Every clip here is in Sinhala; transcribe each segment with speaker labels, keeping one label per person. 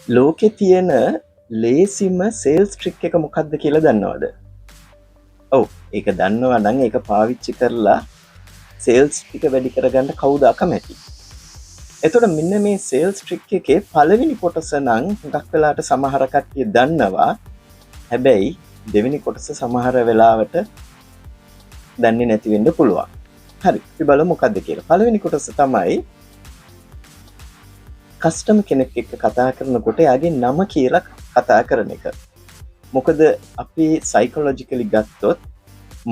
Speaker 1: ලෝකෙ තියෙන ලේසිම සේල්ස් ට්‍රික් එක මොකක්ද කියලා දන්නවද? ඔව් ඒක දන්නවා නම් ඒක පාවිච්චි කරලා සේල්ස් ටික වැඩි කරගන්න කවුද අකමැති? එතකොට මෙන්න මේ සේල්ස් ට්‍රික් එකේ පළවෙනි කොටස නම් හුඟක් වෙලාවට සමහර කට්ටිය දන්නවා. හැබැයි දෙවෙනි කොටස සමහර වෙලාවට දන්නේ නැති වෙන්න පුළුවන්. හරි අපි බලමු මොකක්ද කියලා. පළවෙනි කොටස තමයි කස්ටමර් කෙනෙක් එක්ක කතා කරනකොට එයාගේ නම කියලා කතා කරන එක. මොකද අපි සයිකොලොජිකලි ගත්තොත්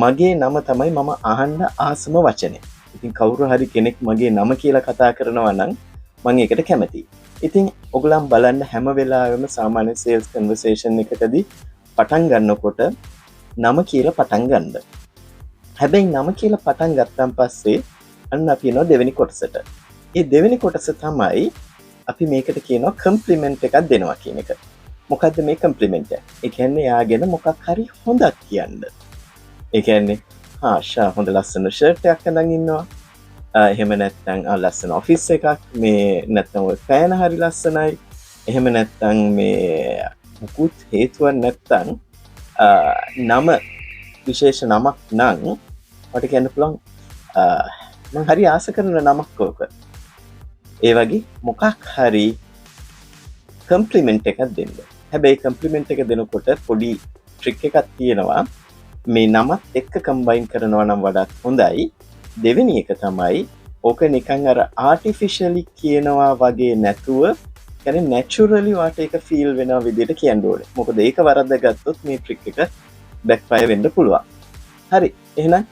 Speaker 1: මගේ නම තමයි මම අහන්න ආසම වචනේ. ඉතින් කවුරු හරි කෙනෙක් මගේ නම කියලා කතා කරනවා නම් මම ඒකට කැමතියි. ඉතින් ඔයගොල්ලන් බලන්න හැම වෙලාවෙම සාමාන්‍ය සේල්ස් කන්වර්සේෂන් එකකදී පටන් ගන්නකොට නම කියලා පටන් ගන්න. හැබැයි නම කියලා පටන් ගත්තන් පස්සේ අන්න අපි යනවා දෙවෙනි කොටසට. ඒ දෙවෙනි කොටස තමයි අපි මේකට කියනවා කම්ප්ලිමන්ට් එකක් දෙනවා කියන එක. මොකද්ද මේ කම්ප්ලිමන්ට් එක? ඒ කියන්නේ යාගෙන මොකක් හරි හොඳක් කියන්න. ඒ කියන්නේ ආශා හොඳ ලස්සන ෂර්ට් එකක් අඳන් ඉන්නවා. එහෙම නැත්නම් ලස්සන ඔෆිස් එකක්. මේ නැත්නම් ඔය ෆෑන හරි ලස්සනයි. එහෙම නැත්නම් මේ මුකුත් හේතුවක් නැත්නම් නම විශේෂ නමක් නම් මට කියන්න පුළුවන් මම හරි ආස කරන නමක් ඕක. ඒ වගේ මොකක් හරි කම්ප්ලිමන්ට් එකක් දෙන්න. හැබැයි කම්ප්ලිමන්ට් එක දෙනකොට පොඩි ට්‍රික් එකක් තියෙනවා. මේ නමත් එක්ක කම්බයින් කරනවා නම් වඩාත් හොඳයි. දෙවෙනි එක තමයි ඕක නිකන් අර ආටිෆිෂියලි කියනවා වගේ නැතුව කියන්නේ නැචරලි වාට ඒක ෆීල් වෙනවා විදිහට කියන්න ඕනේ. මොකද ඒක වරද්දගත්තොත් මේ ට්‍රික් එක බෑක්ෆයර් වෙන්න පුළුවන්. හරි එහෙනම්